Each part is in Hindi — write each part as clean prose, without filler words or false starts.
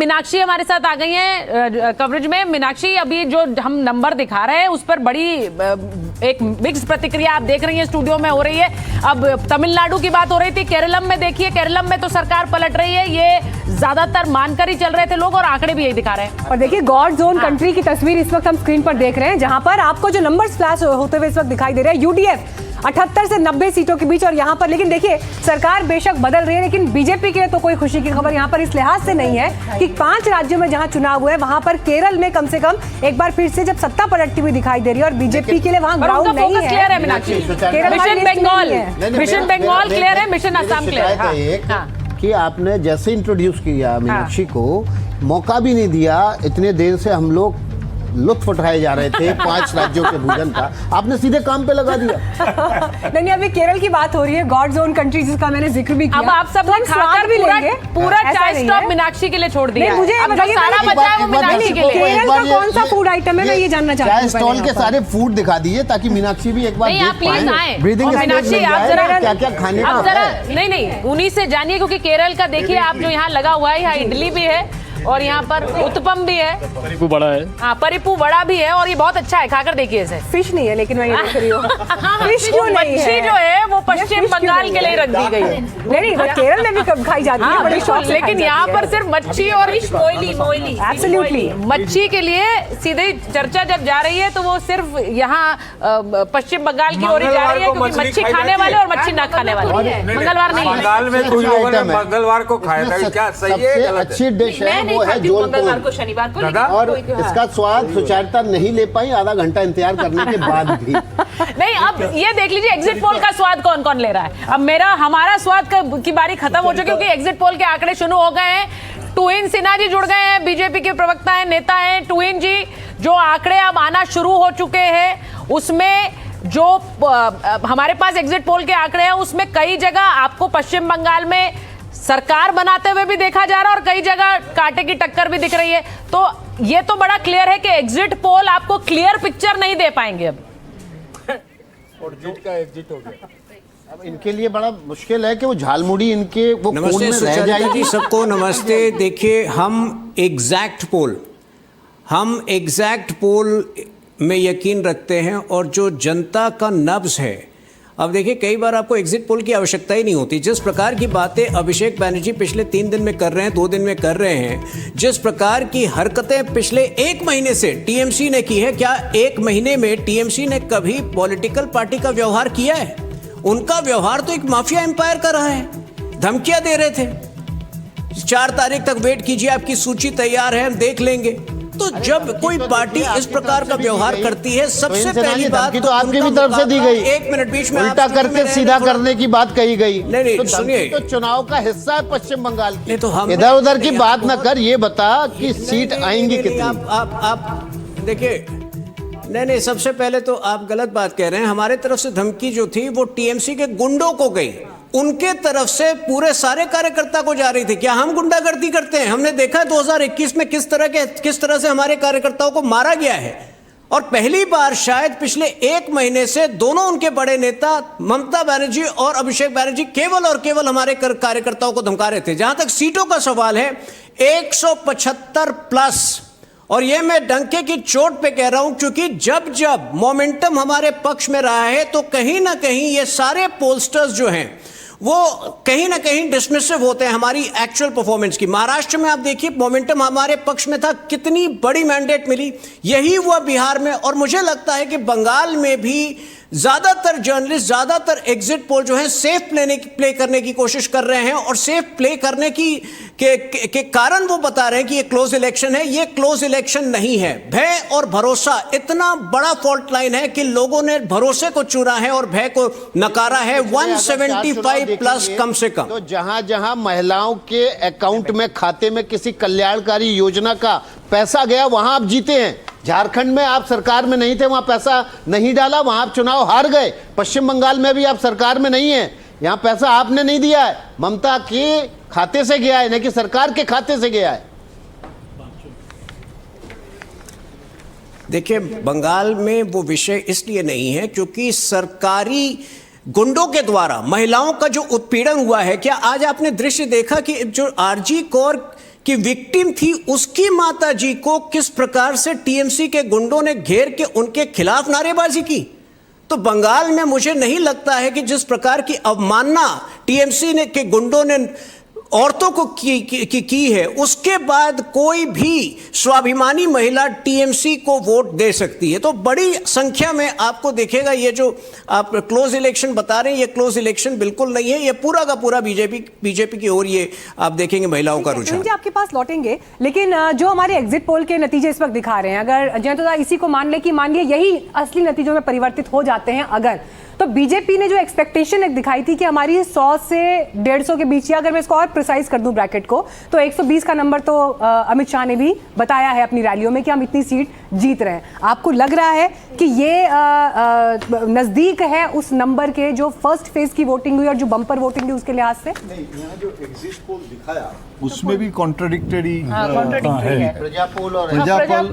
मीनाक्षी हमारे साथ आ गई हैं कवरेज में। मीनाक्षी, अभी जो हम नंबर दिखा रहे हैं उस पर बड़ी एक मिक्स प्रतिक्रिया आप देख रही हैं स्टूडियो में हो रही है। अब तमिलनाडु की बात हो रही थी, केरलम में देखिए, केरलम में तो सरकार पलट रही है, ये ज्यादातर मानकर ही चल रहे थे लोग और आंकड़े भी यही दिखा रहे हैं। और देखिए गॉड जोन कंट्री की तस्वीर इस वक्त हम स्क्रीन पर देख रहे हैं, जहां पर आपको जो नंबर्स फ्लैश होते हुए इस वक्त दिखाई दे रहे हैं, यूडीएफ 78 से 90 सीटों के बीच। और यहाँ पर लेकिन देखिए सरकार बेशक बदल रही है, लेकिन बीजेपी के लिए तो कोई खुशी की खबर यहाँ पर इस लिहाज से नहीं है कि 5 राज्यों में जहाँ चुनाव हुए वहां पर केरल में कम से कम एक बार फिर से जब सत्ता पलटती हुई दिखाई दे रही है और बीजेपी के लिए वहाँ ग्राउंड नहीं है। क्लियर है मीनाक्षी, मिशन बंगाल क्लियर है, मिशन असम क्लियर है कि आपने जैसे इंट्रोड्यूस किया मीनाक्षी को, मौका भी नहीं दिया। इतने देर से हम लोग लुत्फ उठाए जा रहे थे 5 राज्यों के भोजन का, आपने सीधे काम पे लगा दिया। नहीं, अभी केरल की बात हो रही है, गॉड जोन कंट्री जिसका मैंने जिक्र भी किया। अब आप सब तो खाकर भी पूरा चाय स्टॉप मीनाक्षी के लिए छोड़ दिया। मुझे अब जो सारा बचा है वो मीनाक्षी के लिए। केरल का कौन सा फूड आइटम है, मैं ये जानना चाहती हूँ। चाय स्टॉल के सारे फूड दिखा दिए ताकि मीनाक्षी भी एक बार देख पाए। ब्रीदिंग मीनाक्षी आप जरा क्या क्या खाने का है। नहीं, उन्हीं से जानिए, क्योंकि केरल का देखिए आप जो यहाँ लगा हुआ है, यहाँ इडली भी है और यहाँ पर उत्तपम भी है, परिपू बड़ा है, हाँ परिपू बड़ा भी है और ये बहुत अच्छा है, खाकर देखिए इसे। फिश नहीं है लेकिन मैं ये देख रही हूँ फिश क्यों नहीं है? मच्छी जो है वो पश्चिम बंगाल के लिए रख दी गई है। नहीं, केरल में भी कब खाई जाती है बड़ी शौक से, लेकिन यहाँ पर सिर्फ मच्छी और मोइली एब्सोल्युटली मच्छी के लिए सीधे चर्चा जब जा रही है तो वो सिर्फ यहाँ पश्चिम बंगाल की ओर जा रही है, क्योंकि मच्छी खाने वाले और मच्छी ना खाने वाले मंगलवार नहीं। बंगाल में कुछ लोगों ने मंगलवार को खाया था, क्या सही है? अच्छी डिश है वो है मंगलवार को, शनिवार को, और इसका स्वाद सुचारता नहीं ले पाई आधा घंटा इंतजार करने के बाद भी। नहीं, अब ये देख लीजिए एग्जिट पोल का स्वाद कौन कौन ले रहा है। अब हमारा स्वाद की बारी खत्म हो चुकी, क्योंकि एग्जिट पोल के आंकड़े शुरू हो गए हैं। टूइन सिन्हा जी जुड़ गए हैं, बीजेपी के प्रवक्ता हैं, नेता हैं। टूइन जी, जो आंकड़े अब आना शुरू हो चुके हैं उसमें जो हमारे पास एग्जिट पोल के आंकड़े हैं उसमें कई जगह आपको पश्चिम बंगाल में सरकार बनाते हुए भी देखा जा रहा है और कई जगह कांटे की टक्कर भी दिख रही है। तो ये तो बड़ा क्लियर है कि एग्जिट पोल आपको क्लियर पिक्चर नहीं दे पाएंगे अब। और जीत का एग्जिट हो गया। अब इनके लिए बड़ा मुश्किल है कि वो झालमुड़ी इनके वो कोन में रह जाएगी। सबको नमस्ते। देखिए हम एग्जैक्ट पोल में यकीन रखते हैं और जो जनता का नब्ज है, अब देखिए कई बार आपको एग्जिट पोल की आवश्यकता ही नहीं होती। जिस प्रकार की बातें अभिषेक बैनर्जी पिछले 3 दिन में कर रहे हैं, 2 दिन में कर रहे हैं, जिस प्रकार की हरकतें पिछले 1 महीने से टीएमसी ने की है, क्या 1 महीने में टीएमसी ने कभी पॉलिटिकल पार्टी का व्यवहार किया है? उनका व्यवहार तो एक माफिया एम्पायर का रहा है। धमकियां दे रहे थे, 4 तारीख तक वेट कीजिए, आपकी सूची तैयार है, हम देख लेंगे। तो जब कोई पार्टी इस प्रकार का व्यवहार करती है, सबसे पहली बात तो आपकी भी तरफ से दी गई। 1 मिनट बीच में उल्टा करके सीधा करने की बात कही गई। नहीं, तो सुनिए, तो चुनाव का हिस्सा है पश्चिम बंगाल की। तो हम इधर उधर की बात न कर, ये बता कि सीट आएंगी कितनी। आप देखिए, नहीं, सबसे पहले तो आप गलत बात कह रहे हैं। हमारे तरफ से धमकी जो थी वो टीएमसी के गुंडों को गई, उनके तरफ से पूरे सारे कार्यकर्ता को जा रही थी। क्या हम गुंडागर्दी करते हैं? हमने देखा 2021 में किस तरह से हमारे कार्यकर्ताओं को मारा गया है। और पहली बार शायद पिछले 1 महीने से दोनों उनके बड़े नेता ममता बनर्जी और अभिषेक बैनर्जी केवल और केवल हमारे कार्यकर्ताओं को धमका रहे थे। जहां तक सीटों का सवाल है, 175 प्लस, और ये मैं डंके की चोट पे कह रहा हूं, क्योंकि जब मोमेंटम हमारे पक्ष में रहा है तो कहीं ना कहीं ये सारे पोलस्टर्स जो हैं वो कहीं ना कहीं डिसमिसिव होते हैं हमारी एक्चुअल परफॉर्मेंस की। महाराष्ट्र में आप देखिए मोमेंटम हमारे पक्ष में था, कितनी बड़ी मैंडेट मिली। यही हुआ बिहार में, और मुझे लगता है कि बंगाल में भी ज्यादातर जर्नलिस्ट, ज्यादातर एग्जिट पोल जो है सेफ प्ले करने की कोशिश कर रहे हैं, और सेफ प्ले करने के कारण वो बता रहे हैं कि ये क्लोज इलेक्शन है। ये क्लोज इलेक्शन नहीं है। भय और भरोसा इतना बड़ा फॉल्ट लाइन है कि लोगों ने भरोसे को चुना है और भय को नकारा है। 175 प्लस कम से कम। तो जहां जहां महिलाओं के अकाउंट में, खाते में किसी कल्याणकारी योजना का पैसा गया, वहां आप जीते हैं। झारखंड में आप सरकार में नहीं थे, वहां पैसा नहीं डाला, वहां आप चुनाव हार गए। पश्चिम बंगाल में भी आप सरकार में नहीं है, यहां पैसा आपने नहीं दिया है, ममता के खाते से गया है, नहीं कि सरकार के खाते से गया है। देखिए बंगाल में वो विषय इसलिए नहीं है क्योंकि सरकारी गुंडों के द्वारा महिलाओं का जो उत्पीड़न हुआ है। क्या आज आपने दृश्य देखा कि जो आरजी कौर कि विक्टिम थी उसकी माता जी को किस प्रकार से टीएमसी के गुंडों ने घेर के उनके खिलाफ नारेबाजी की। तो बंगाल में मुझे नहीं लगता है कि जिस प्रकार की अवमानना टीएमसी ने के गुंडों ने औरतों को की है, उसके बाद कोई भी स्वाभिमानी महिला टीएमसी को वोट दे सकती है। तो बड़ी संख्या में आपको देखेगा, ये जो आप क्लोज इलेक्शन बता रहे हैं, ये क्लोज इलेक्शन बिल्कुल नहीं है, ये पूरा का पूरा बीजेपी की ओर ये आप देखेंगे महिलाओं का रुझान। जी आपके पास लौटेंगे, लेकिन जो हमारे एग्जिट पोल के नतीजे इस वक्त दिखा रहे हैं, अगर जयंतदा इसी को मान लिए यही असली नतीजों में परिवर्तित हो जाते हैं अगर, तो बीजेपी ने जो एक्सपेक्टेशन एक दिखाई थी कि हमारी 100 से 150 के बीच, या अगर मैं इसको और प्रिसाइज कर दूं ब्रैकेट को, तो 120 का नंबर तो अमित शाह ने भी बताया है अपनी रैलियों में कि हम इतनी सीट जीत रहे हैं। आपको लग रहा है कि ये नजदीक है उस नंबर के जो फर्स्ट फेज की वोटिंग हुई और जो बम्पर वोटिंग हुई उसके लिहाज से? नहीं, यहाँ जो एग्जिट पोल दिखाया उसमें भी कॉन्ट्राडिक्टरी है। प्रजापोल और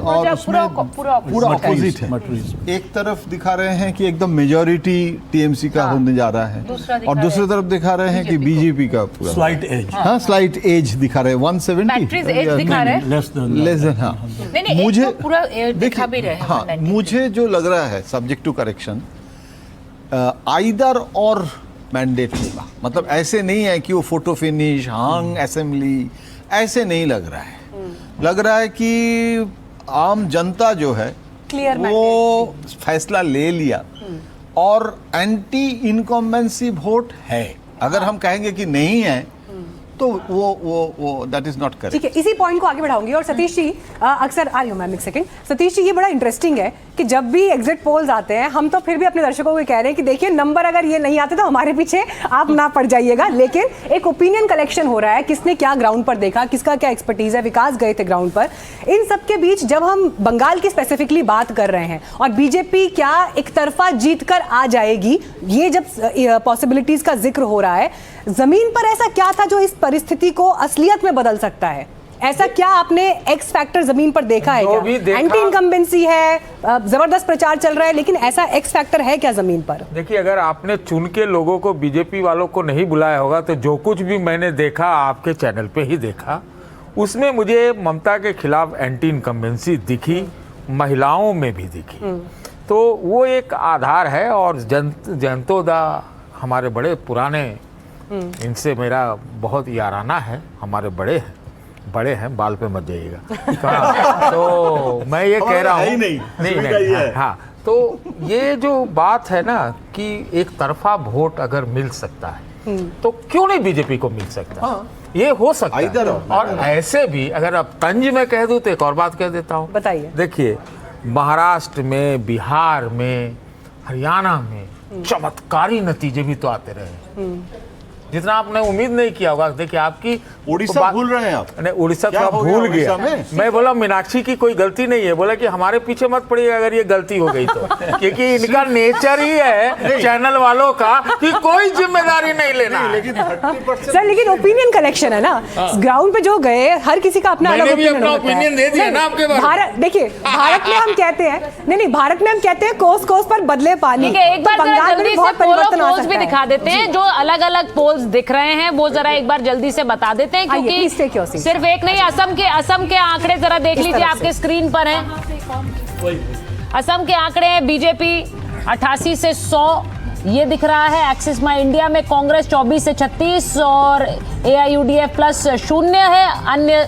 और उसमें पूरा अपोजिट है। एक तरफ दिखा रहे हैं कि एकदम मेजॉरिटी टीएमसी का होने जा रहा है, और दूसरी तरफ दिखा रहे हैं कि बीजेपी का पूरा स्लाइट एज, हाँ स्लाइट एज दिखा रहे हैं 170 एज दिखा रहे हैं, लेस लेस देन। हाँ नहीं, मुझे तो पूरा दिखा भी रहे हैं। हाँ मुझे जो लग रहा है सब्जेक्ट टू करेक्शन, आइदर और मैंडेट होगा, मतलब ऐसे नहीं है कि वो फोटो फिनिश हांग असेंबली, ऐसे नहीं लग रहा है। लग रहा है कि आम जनता जो है क्लियर वो फैसला ले लिया और एंटी इनकम्बेंसी वोट है। अगर हम कहेंगे कि नहीं है तो वो दैट इज नॉट करेक्ट। ठीक है, इसी पॉइंट को आगे बढ़ाऊंगी। और सतीश जी, अक्सर आ रही हूँ मैम एक सेकंड। सतीश जी, ये बड़ा इंटरेस्टिंग है कि जब भी एग्जिट पोल्स आते हैं, हम तो फिर भी अपने दर्शकों को कह रहे हैं कि देखिए नंबर अगर ये नहीं आते तो हमारे पीछे आप ना पड़ जाइएगा, लेकिन एक ओपिनियन कलेक्शन हो रहा है, किसने क्या ग्राउंड पर देखा, किसका क्या एक्सपर्टीज है, विकास गए थे ग्राउंड पर। इन सबके बीच जब हम बंगाल की स्पेसिफिकली बात कर रहे हैं और बीजेपी क्या एक तरफा जीत कर आ जाएगी, ये जब पॉसिबिलिटीज का जिक्र हो रहा है, जमीन पर ऐसा क्या था जो इस परिस्थिति को असलियत में बदल सकता है? ऐसा क्या आपने एक्स फैक्टर जमीन पर देखा है? क्या एंटी इनकम्बेंसी है, जबरदस्त प्रचार चल रहा है, लेकिन ऐसा एक्स फैक्टर है क्या जमीन पर? देखिए, अगर आपने चुन के लोगों को, बीजेपी वालों को नहीं बुलाया होगा, तो जो कुछ भी मैंने देखा आपके चैनल पे ही देखा, उसमें मुझे ममता के खिलाफ एंटी इनकम्बेंसी दिखी, महिलाओं में भी दिखी। तो वो एक आधार है। और जयंतोदा हमारे बड़े पुराने, इनसे मेरा बहुत याराना है, हमारे बड़े हैं, बाल पे मत जाइएगा। तो मैं ये कह रहा हूँ, नहीं, हाँ, तो ये जो बात है ना कि एक तरफा वोट अगर मिल सकता है तो क्यों नहीं बीजेपी को मिल सकता? ये हो सकता है। और ऐसे भी अगर अब तंज में कह दूं तो एक और बात कह देता हूँ, बताइए। देखिए, महाराष्ट्र में, बिहार में, हरियाणा में चमत्कारी नतीजे भी तो आते रहे, जितना आपने उम्मीद नहीं किया होगा। देखिए, आपकी उड़ीसा भूल रहे हैं आप? नहीं, उड़ीसा तो भूल गया। मैं बोला मीनाक्षी की कोई गलती नहीं है, बोला कि हमारे पीछे मत पड़िए अगर ये गलती हो गई तो, क्योंकि इनका नेचर ही है चैनल वालों का कि कोई जिम्मेदारी नहीं लेना। सर, लेकिन ओपिनियन कलेक्शन है ना, ग्राउंड पे जो गए हर किसी का अपना अलग ओपिनियन दे दिया ना आपके बारे में। भारत, देखिए, भारत में हम कहते हैं, नहीं, भारत में हम कहते हैं कोस कोस पर बदले पानी। एक बार जल्दी से पोल्स भी दिखा देते हैं, जो अलग अलग पोल्स दिख रहे हैं वो जरा एक बार जल्दी से बता देते हैं, क्योंकि सिर्फ एक नहीं, असम के आंकड़े जरा देख लीजिए, आपके स्क्रीन पर हैं। असम के आंकड़े हैं, बीजेपी 88 से 100 ये दिख रहा है। एक्सिस माई इंडिया में कांग्रेस 24 से 36 और AIUDF प्लस 0 है, अन्य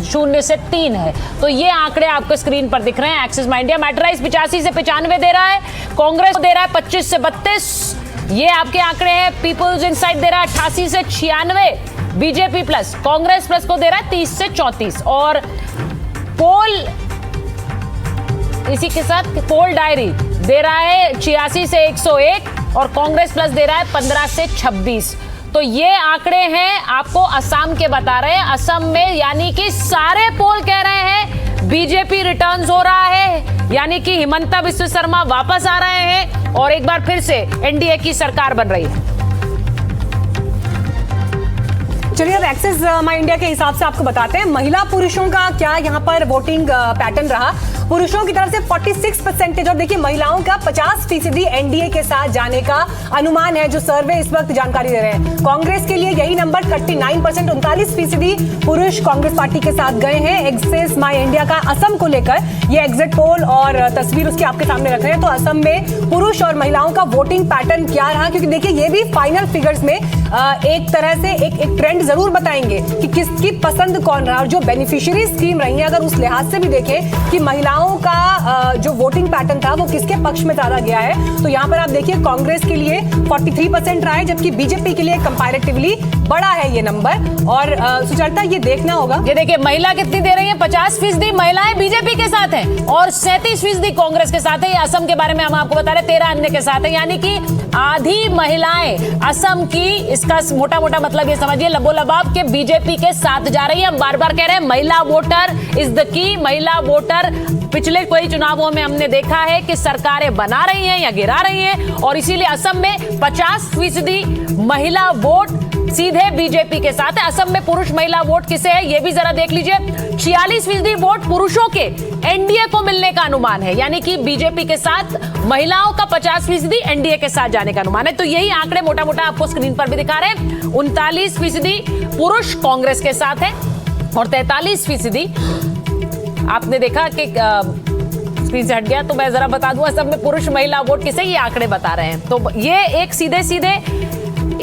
0 से 3 है। तो ये आंकड़े आपको स्क्रीन पर दिख रहे हैं। एक्सिस माई इंडिया मैटराइज 85 से 95 दे रहा है, कांग्रेस दे रहा है 25 से 32, ये आपके आंकड़े हैं। पीपल्स इनसाइड दे रहा है 88 से 96, बीजेपी प्लस कांग्रेस प्लस को दे रहा है 30 से 34, और पोल इसी के साथ पोल डायरी दे रहा है 86 से 101 और कांग्रेस प्लस दे रहा है 15 से 26। तो ये आंकड़े हैं आपको असम के बता रहे हैं। असम में यानी कि सारे पोल कह रहे हैं बीजेपी रिटर्न्स हो रहा है, यानी कि हिमंता बिस्वा शर्मा वापस आ रहे हैं और एक बार फिर से एनडीए की सरकार बन रही है। चलिए, अब एक्सिस माई इंडिया के हिसाब से आपको बताते हैं महिला पुरुषों का क्या यहाँ पर वोटिंग पैटर्न रहा। पुरुषों की तरफ से 46% और देखिए महिलाओं का 50% एनडीए के साथ जाने का अनुमान है, जो सर्वे इस वक्त जानकारी दे रहे हैं। कांग्रेस के लिए यही नंबर 39%, 39% पुरुष कांग्रेस पार्टी के साथ गए हैं। एक्सेस माई इंडिया का असम को लेकर ये एग्जिट पोल और तस्वीर उसकी आपके सामने रख रहे हैं। तो असम में पुरुष और महिलाओं का वोटिंग पैटर्न क्या रहा, क्योंकि देखिए ये भी फाइनल फिगर्स में एक तरह से एक ट्रेंड जरूर बताएंगे कि किसकी पसंद कौन रहा। और जो बेनिफिशियरी स्कीम रही है, अगर उस लिहाज से भी देखें कि महिलाओं का जो वोटिंग पैटर्न था वो किसके पक्ष में ज्यादा गया है, तो यहाँ पर आप देखिए कांग्रेस के लिए 43% रहा है, जबकि बीजेपी के लिए कंपैरेटिवली बड़ा है ये नंबर। और सुचरिता ये देखना होगा, ये देखिए महिला कितनी दे रही है, 50% महिलाएं बीजेपी के साथ हैं और 37% कांग्रेस के साथ है। ये असम के बारे में हम आपको बता रहे हैं, 13 अन्य के साथ है, यानी कि आधी महिलाएं असम की, इसका मोटा मोटा मतलब ये समझिए लबोलबाब के बीजेपी के साथ जा रही है। हम बार बार कह रहे हैं महिला वोटर इज द की। महिला वोटर पिछले कई चुनावों में हमने देखा है कि सरकारें बना रही हैं या गिरा रही हैं, और इसीलिए असम में 50% महिला वोट सीधे बीजेपी के साथ है। असम में पुरुष महिला वोट किसे है ये भी जरा देख लीजिए। 46% वोट पुरुषों के एनडीए को मिलने का अनुमान है, यानी कि बीजेपी के साथ महिलाओं का 50% एनडीए के साथ जाने का अनुमान है। तो यही आंकड़े मोटा मोटा आपको स्क्रीन पर भी दिखा रहे हैं। 39% पुरुष कांग्रेस के साथ है और 43% आपने देखा कि स्क्रीन से हट गया, तो मैं जरा बता दूं असम में पुरुष महिला वोट किसे, ये आंकड़े बता रहे हैं। तो ये एक सीधे सीधे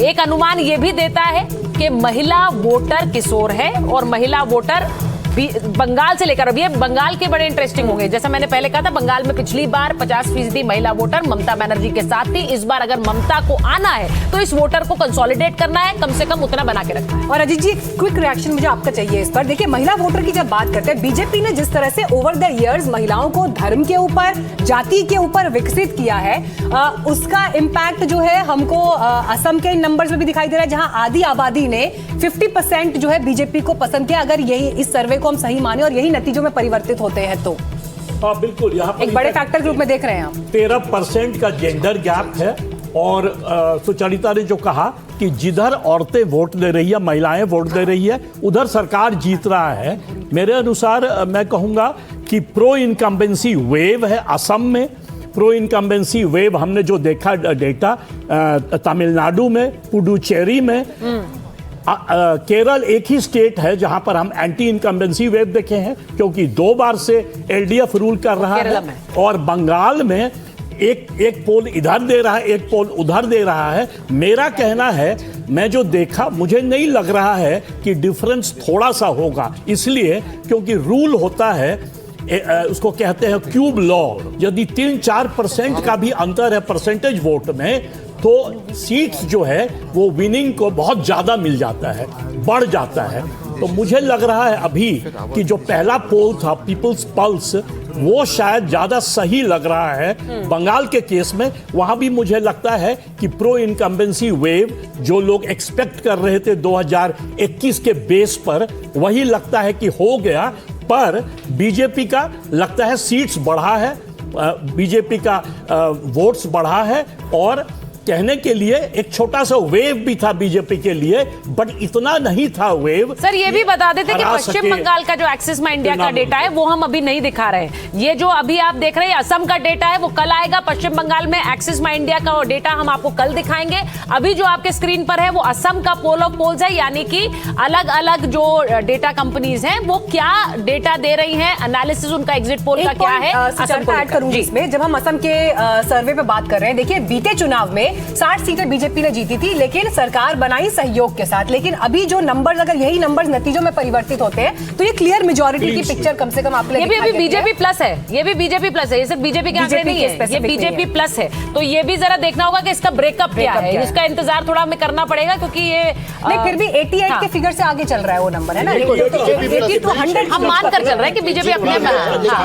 एक अनुमान ये भी देता है कि महिला वोटर किशोर है और महिला वोटर बंगाल से लेकर, अभी बंगाल के बड़े इंटरेस्टिंग होंगे। जैसा मैंने पहले कहा था, बंगाल में पिछली बार 50% महिला वोटर ममता बनर्जी के साथ थी। इस बार अगर ममता को आना है तो इस वोटर को कंसोलिडेट करना है, कम से कम उतना बना के रखना है। और अजीत जी क्विक रिएक्शन मुझे आपका चाहिए इस पर। देखिए महिला वोटर की जब बात करते हैं, बीजेपी ने जिस तरह से ओवर द इयर्स महिलाओं को धर्म के ऊपर, जाति के ऊपर विकसित किया है, उसका इम्पैक्ट जो है हमको असम के नंबर्स में भी दिखाई दे रहा है, जहां आधी आबादी ने 50% जो है बीजेपी को पसंद किया। अगर यही इस सर्वे को हम सही माने और यही नतीजों में परिवर्तित होते हैं तो हाँ बिल्कुल, यहाँ पर एक बड़े फैक्टर ग्रुप में देख रहे हैं आप। 13% का जेंडर गैप है। और सुचरिता ने जो कहा कि जिधर औरतें वोट दे रही है, महिलाएं वोट दे रही है, उधर सरकार जीत रहा है। मेरे अनुसार मैं कहूंगा कि प्रो इनकम्बेंसी वेव है असम में। प्रो इनकम्बेंसी वेव हमने जो देखा डेटा तमिलनाडु में, पुडुचेरी में, केरल एक ही स्टेट है जहां पर हम एंटी इनकम्बेंसी वेव देखे हैं, क्योंकि 2 बार से एलडीएफ रूल कर रहा है। और बंगाल में एक पोल इधर दे रहा है, एक पोल उधर दे रहा है। मेरा कहना है, मैं जो देखा, मुझे नहीं लग रहा है कि डिफरेंस थोड़ा सा होगा, इसलिए क्योंकि रूल होता है, उसको कहते हैं क्यूब लॉ। यदि 3-4% का भी अंतर है परसेंटेज वोट में, तो सीट्स जो है वो विनिंग को बहुत ज्यादा मिल जाता है, बढ़ जाता है। तो मुझे लग रहा है अभी कि जो पहला पोल था पीपल्स पल्स, वो शायद ज्यादा सही लग रहा है बंगाल के केस में। वहां भी मुझे लगता है कि प्रो इनकम्बेंसी वेव जो लोग एक्सपेक्ट कर रहे थे 2021 के बेस पर, वही लगता है कि हो गया। पर बीजेपी का लगता है सीट्स बढ़ा है, बीजेपी का वोट्स बढ़ा है, और कहने के लिए एक छोटा सा वेव भी था बीजेपी के लिए, बट इतना नहीं था वेव। सर ये भी बता देते कि पश्चिम बंगाल का जो एक्सिस माई इंडिया का डेटा है वो हम अभी नहीं दिखा रहे हैं। ये जो अभी आप देख रहे हैं असम का डेटा है वो कल आएगा। पश्चिम बंगाल में एक्सिस माई इंडिया का डेटा हम आपको कल दिखाएंगे। अभी जो आपके स्क्रीन पर है वो असम का पोल ऑफ पोल्स है, यानी कि अलग अलग जो डेटा कंपनीज हैं वो क्या डेटा दे रही हैं, एनालिसिस उनका एग्जिट पोल का क्या है। ऐड करूंगी इसमें, जब हम असम के सर्वे पे बात कर रहे हैं, देखिए बीते चुनाव में 60 सीटें बीजेपी ने जीती थी, लेकिन सरकार बनाई सहयोग के साथ। लेकिन अभी जो नंबर्स, अगर यही नंबर्स नतीजों में परिवर्तित होते हैं, तो ये क्लियर मेजॉरिटी की पिक्चर कम से कम आप ये भी अभी बीजेपी प्लस है, ये भी बीजेपी प्लस है, ये सिर्फ बीजेपी के आंकड़े नहीं है, ये बीजेपी प्लस है। तो ये भी जरा देखना होगा कि इसका ब्रेकअप क्या है, इसका इंतजार थोड़ा हमें करना पड़ेगा, क्योंकि ये नहीं, फिर भी 88 के फिगर से आगे चल रहा है वो नंबर, है ना। 80 to 100 हम मान कर चल रहे हैं कि बीजेपी अपने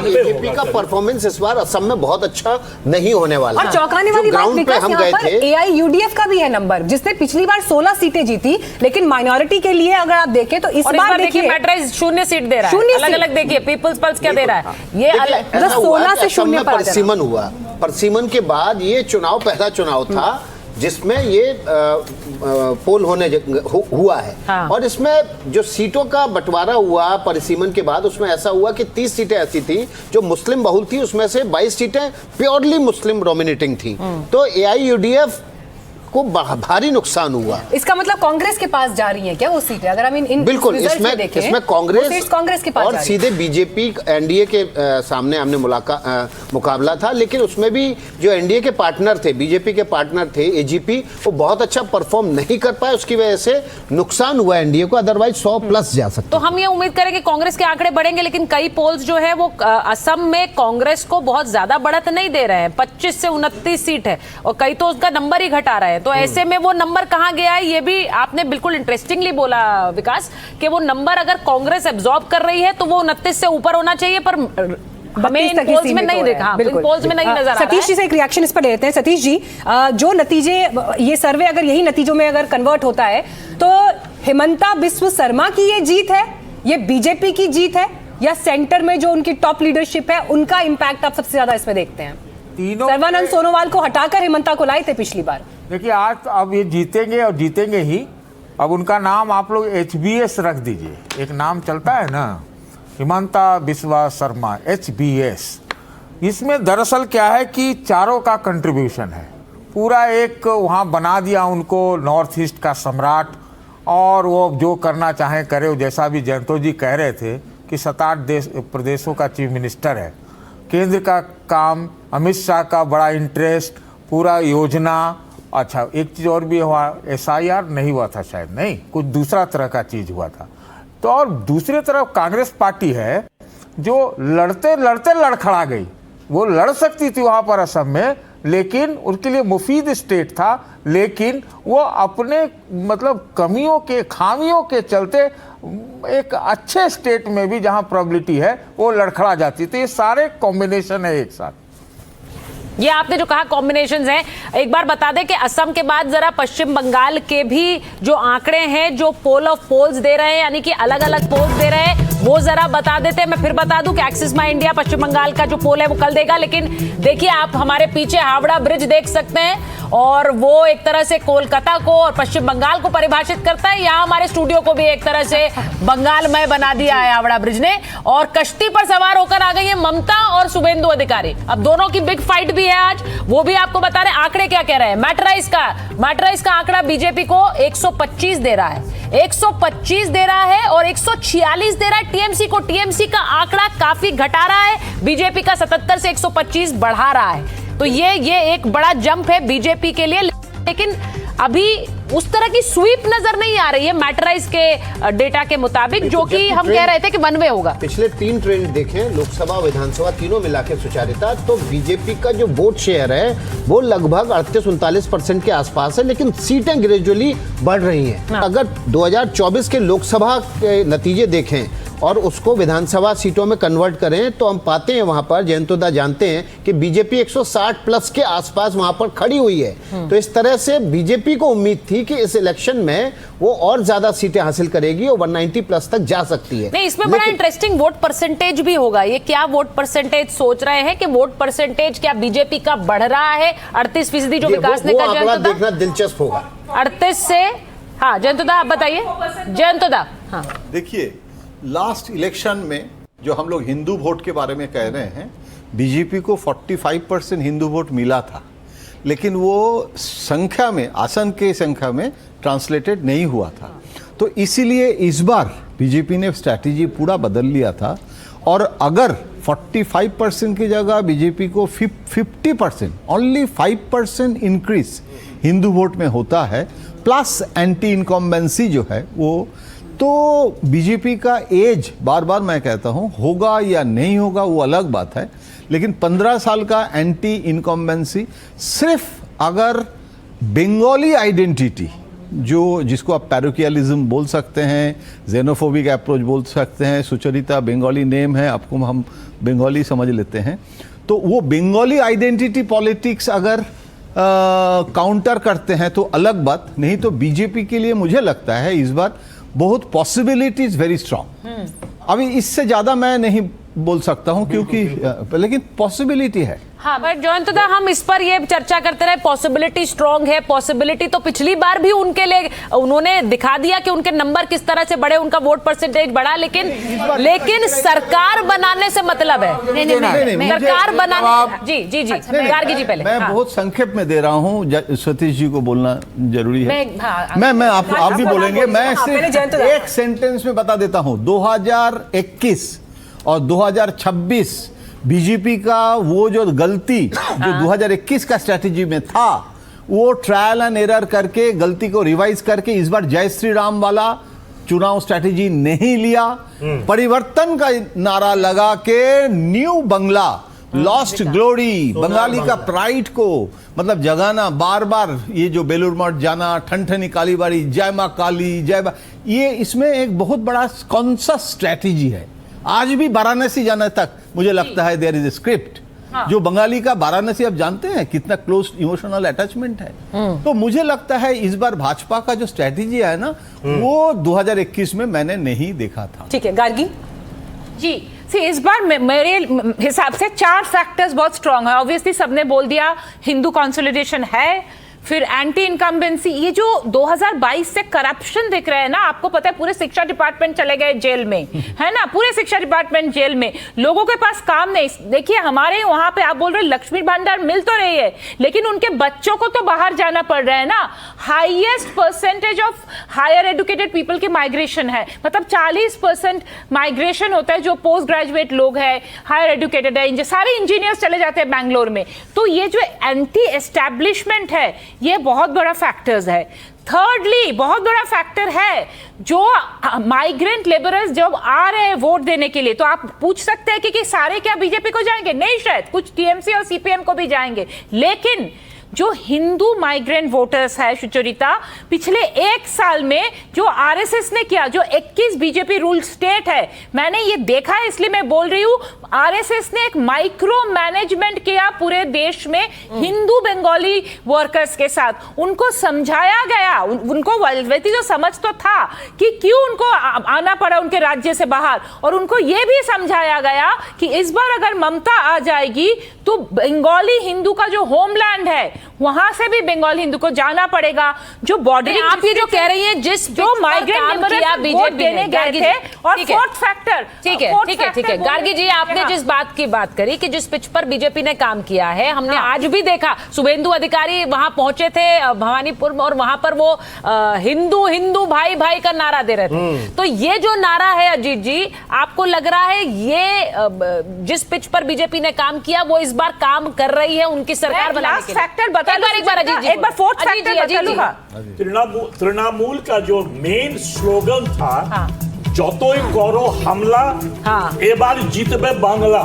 बीजेपी का परफॉर्मेंस इस बार असम में बहुत अच्छा नहीं होने वाला। और चौंकाने वाली बात विकास, हम यहाँ गए पर थे, AIUDF का भी है नंबर, जिसने पिछली बार 16 सीटें जीती, लेकिन माइनॉरिटी के लिए अगर आप देखें तो इस बार देखिए मैट्राइज 0 सीट दे रहा है। अलग अलग देखिए पीपल्स पल्स क्या दे रहा है, ये अलग 16 से 0 पर परसिमन हुआ। परसिमन के बाद ये चुनाव पहला चुनाव था जिसमें ये पोल हुआ है। हाँ। और इसमें जो सीटों का बंटवारा हुआ परिसीमन के बाद, उसमें ऐसा हुआ कि 30 सीटें ऐसी थी जो मुस्लिम बहुल थी, उसमें से 22 सीटें प्योरली मुस्लिम डोमिनेटिंग थी। तो AIUDF को भारी नुकसान हुआ। इसका मतलब कांग्रेस के पास जा रही है क्या वो सीटें? अगर हम इन बिल्कुल, रिजल्ट्स में देखें, इसमें कांग्रेस के पास और जा रही है। सीधे बीजेपी NDA के सामने हमने मुकाबला था, लेकिन उसमें भी जो NDA के पार्टनर थे, बीजेपी के पार्टनर थे AGP, वो बहुत अच्छा परफॉर्म नहीं कर पाए, उसकी वजह से नुकसान हुआ NDA को, अदरवाइज 100+ जा सकता। तो हम ये उम्मीद करें कि कांग्रेस के आंकड़े बढ़ेंगे, लेकिन कई पोल्स जो है वो असम में कांग्रेस को बहुत ज्यादा बढ़त नहीं दे रहे हैं। 25 से 29 सीट है और कई तो उसका नंबर ही घटा रहे हैं। तो ऐसे में वो नंबर कहां गया है, ये भी आपने बिल्कुल इंटरेस्टिंगली बोला विकास, कि वो नंबर अगर कांग्रेस एब्जॉर्ब कर रही है तो वो 29 से ऊपर होना चाहिए, पर हमें इन पोल्स में नहीं देखा, इन पोल्स में नहीं नजर आ रहा है। सतीश जी से एक रिएक्शन इस पर ले लेते हैं। सतीश जी, जो नतीजे, ये सर्वे अगर यही नतीजों में अगर कन्वर्ट होता है तो हिमंता बिस्व शर्मा की ये जीत है, ये बीजेपी की जीत है, या सेंटर में जो उनकी टॉप लीडरशिप है उनका इंपैक्ट आप सबसे ज्यादा इसमें देखते हैं? तीनों सर्बानंद सोनोवाल को हटाकर हिमंता को लाए थे पिछली बार। देखिए, आज तो अब ये जीतेंगे और जीतेंगे ही। अब उनका नाम आप लोग HBS रख दीजिए, एक नाम चलता है ना, हिमंता बिस्वा शर्मा, HBS। इसमें दरअसल क्या है कि चारों का कंट्रीब्यूशन है, पूरा एक वहाँ बना दिया उनको नॉर्थ ईस्ट का सम्राट, और वो जो करना चाहें करे। जैसा भी जयंतो जी कह रहे थे कि 7-8 प्रदेशों का चीफ मिनिस्टर है, केंद्र का काम, अमित शाह का बड़ा इंटरेस्ट, पूरा योजना। अच्छा, एक चीज़ और भी हुआ, SIR नहीं हुआ था शायद, नहीं, कुछ दूसरा तरह का चीज़ हुआ था। तो और दूसरी तरफ कांग्रेस पार्टी है जो लड़ते लड़ते लड़खड़ा गई। वो लड़ सकती थी वहाँ पर असम में, लेकिन उनके लिए मुफीद स्टेट था, लेकिन वो अपने मतलब कमियों के, खामियों के चलते एक अच्छे स्टेट में भी जहाँ प्रोबेबिलिटी है वो लड़खड़ा जाती। तो ये सारे कॉम्बिनेशन है एक साथ। ये आपने जो कहा कॉम्बिनेशंस हैं, एक बार बता दें कि असम के बाद जरा पश्चिम बंगाल के भी जो आंकड़े हैं, जो पोल ऑफ पोल्स दे रहे हैं, यानी कि अलग अलग पोल्स दे रहे हैं, वो जरा बता देते हैं। मैं फिर बता दूं कि एक्सिस माई इंडिया पश्चिम बंगाल का जो पोल है वो कल देगा, लेकिन देखिए आप हमारे पीछे हावड़ा ब्रिज देख सकते हैं, और वो एक तरह से कोलकाता को और पश्चिम बंगाल को परिभाषित करता है। यहाँ हमारे स्टूडियो को भी एक तरह से बंगालमय बना दिया है हावड़ा ब्रिज ने, और कश्ती पर सवार होकर आ गई है ममता और शुभेंदु अधिकारी। अब दोनों की बिग फाइट भी है आज, वो भी आपको बता रहे हैं। आंकड़े क्या कह रहे हैं? मैटराइज का आंकड़ा बीजेपी को 125 दे रहा है, 125 दे रहा है, और 146 दे रहा है टीएमसी को। टीएमसी का आंकड़ा काफी घटा रहा है, बीजेपी का 77 से 125 बढ़ा रहा है। तो ये एक बड़ा जंप है बीजेपी के लिए, लेकिन अभी उस तरह की स्वीप नजर नहीं आ रही है मैटराइज के डेटा के मुताबिक, जो कि हम कह रहे थे कि वन वे होगा। पिछले 3 ट्रेंड देखें, लोकसभा विधानसभा तीनों मिला के सुचारिता, तो बीजेपी का जो वोट शेयर है वो लगभग 38-39% के आसपास है, लेकिन सीटें ग्रेजुअली बढ़ रही हैं। अगर 2024 के लोकसभा के नतीजे देखें और उसको विधानसभा सीटों में कन्वर्ट करें, तो हम पाते हैं वहां पर, जयंतोदा जानते हैं कि बीजेपी 160+ के आसपास वहां पर खड़ी हुई है। तो इस तरह से बीजेपी को उम्मीद थी कि इस इलेक्शन में वो और ज्यादा सीटें हासिल करेगी और 190+ तक जा सकती है। नहीं, इसमें बड़ा इंटरेस्टिंग वोट परसेंटेज भी होगा। ये क्या वोट परसेंटेज सोच रहे हैं कि वोट परसेंटेज क्या बीजेपी का बढ़ रहा है? 38% जो विकास ने कहा, आंकड़ा देखना दिलचस्प होगा। 38 से, हाँ जयंतोदा आप बताइए। जयंतोदा, हाँ देखिए, लास्ट इलेक्शन में जो हम लोग हिंदू वोट के बारे में कह रहे हैं, बीजेपी को 45% हिंदू वोट मिला था, लेकिन वो संख्या में, आसन के संख्या में ट्रांसलेटेड नहीं हुआ था। तो इसीलिए इस बार बीजेपी ने स्ट्रैटेजी पूरा बदल लिया था, और अगर 45% की जगह बीजेपी को 50%, ओनली 5% इंक्रीज हिंदू वोट में होता है, प्लस एंटी इनकम्बेंसी जो है वो, तो बीजेपी का एज, बार बार मैं कहता हूँ, होगा या नहीं होगा वो अलग बात है, लेकिन 15 साल का एंटी इनकम्बेंसी, सिर्फ अगर बंगाली आइडेंटिटी, जो जिसको आप पैरोकियलिज्म बोल सकते हैं, जेनोफोबिक अप्रोच बोल सकते हैं, सुचरिता बंगाली नेम है, आपको हम बंगाली समझ लेते हैं, तो वो बंगाली आइडेंटिटी पॉलिटिक्स अगर काउंटर करते हैं तो अलग बात, नहीं तो बीजेपी के लिए मुझे लगता है इस बार बहुत पॉसिबिलिटीज वेरी स्ट्रांग। अभी इससे ज्यादा मैं नहीं बोल सकता हूं, क्योंकि लेकिन पॉसिबिलिटी है। हाँ, पर जयंतदा हम इस पर ये चर्चा करते रहे, पॉसिबिलिटी स्ट्रांग है, पॉसिबिलिटी तो पिछली बार भी उनके लिए उन्होंने दिखा दिया कि उनके नंबर किस तरह से बढ़े, उनका वोट परसेंटेज बढ़ा, लेकिन सरकार बनाने से मतलब है। नहीं, सरकार बनाने। जी जी जी, गार्गी जी पहले। मैं बहुत संक्षेप में दे रहा हूँ, सतीश जी को बोलना जरूरी है। मैं आप भी बोलेंगे, मैं सिर्फ एक सेंटेंस में बता देता हूँ। 2021 और 2026 बीजेपी का वो जो गलती जो 2021 का स्ट्रैटेजी में था, वो ट्रायल एंड एरर करके गलती को रिवाइज करके इस बार जय श्री राम वाला चुनाव स्ट्रैटेजी नहीं लिया, परिवर्तन का नारा लगा के न्यू बंगला, लॉस्ट ग्लोरी, बंगाली का प्राइड को मतलब जगाना, बार बार ये जो बेलूर मठ जाना, ठनठनी कालीबाड़ी, जय मां काली, ये इसमें एक बहुत बड़ा कॉन्शियस स्ट्रैटेजी है। आज भी वाराणसी जाने तक मुझे लगता है देयर इज ए स्क्रिप्ट। जो बंगाली का वाराणसी आप जानते हैं कितना क्लोज इमोशनल अटैचमेंट है। तो मुझे लगता है इस बार भाजपा का जो स्ट्रैटेजी है ना, वो 2021 में मैंने नहीं देखा था। ठीक है, गार्गी जी। इस बार मेरे हिसाब से 4 फैक्टर्स बहुत स्ट्रांग है। ऑब्वियसली सबने बोल दिया, हिंदू कंसोलिडेशन है, फिर एंटी इनकम्बेंसी, ये जो 2022 से करप्शन दिख रहा है ना, आपको पता है पूरे शिक्षा डिपार्टमेंट चले गए जेल में, है ना, पूरे शिक्षा डिपार्टमेंट जेल में, लोगों के पास काम नहीं। देखिए हमारे वहां पे आप बोल रहे लक्ष्मी भंडार मिल तो रही है, लेकिन उनके बच्चों को तो बाहर जाना पड़ रहा है ना। Highest percentage of higher educated people की माइग्रेशन है, मतलब 40% माइग्रेशन होता है, जो पोस्ट ग्रेजुएट लोग है, हायर एजुकेटेड है, सारे इंजीनियर्स चले जाते हैं बैंगलोर में। तो ये जो एंटी एस्टैब्लिशमेंट है, ये बहुत बड़ा फैक्टर्स है। थर्डली बहुत बड़ा फैक्टर है जो माइग्रेंट लेबरर्स जब आ रहे हैं वोट देने के लिए, तो आप पूछ सकते हैं कि सारे क्या बीजेपी को जाएंगे? नहीं, शायद कुछ टीएमसी और सीपीएम को भी जाएंगे, लेकिन जो हिंदू माइग्रेंट वोटर्स है सुचरिता, पिछले 1 साल में जो आरएसएस ने किया, जो 21 बीजेपी रूल स्टेट है, मैंने ये देखा है, इसलिए मैं बोल रही हूं, आरएसएस ने एक माइक्रो मैनेजमेंट किया पूरे देश में हिंदू बंगाली वर्कर्स के साथ। उनको समझाया गया, उनको वैसे जो समझ तो था कि क्यों उनको आना पड़ा उनके राज्य से बाहर, और उनको यह भी समझाया गया कि इस बार अगर ममता आ जाएगी तो बंगाली हिंदू का जो होमलैंड है वहां से भी बंगाल हिंदू को जाना पड़ेगा। जो बॉर्डर आप ये जो कह रही हैं, जिस जो माइग्रेंट बीजेपी देने गए थे, और फोर्थ फैक्टर, ठीक है गार्गी जी, आपने जिस बात की बात करी कि जिस पिच पर बीजेपी ने काम किया है, हमने आज भी देखा, शुभेंदु अधिकारी वहां पहुंचे थे भवानीपुर, और वहां पर वो हिंदू हिंदू भाई भाई का नारा दे रहे थे। तो ये जो नारा है अजीत जी, आपको लग रहा है ये जिस पिच पर बीजेपी ने काम किया वो इस बार काम कर रही है उनकी सरकार बनाने के लिए? फैक्टर बता लो एक बार अजीत जी, एक बार फोर्थ फैक्टर बता लूंगा। तृणमूल का जो मेन स्लोगन था, যতই করো হামলা, এবার জিতবে বাংলা।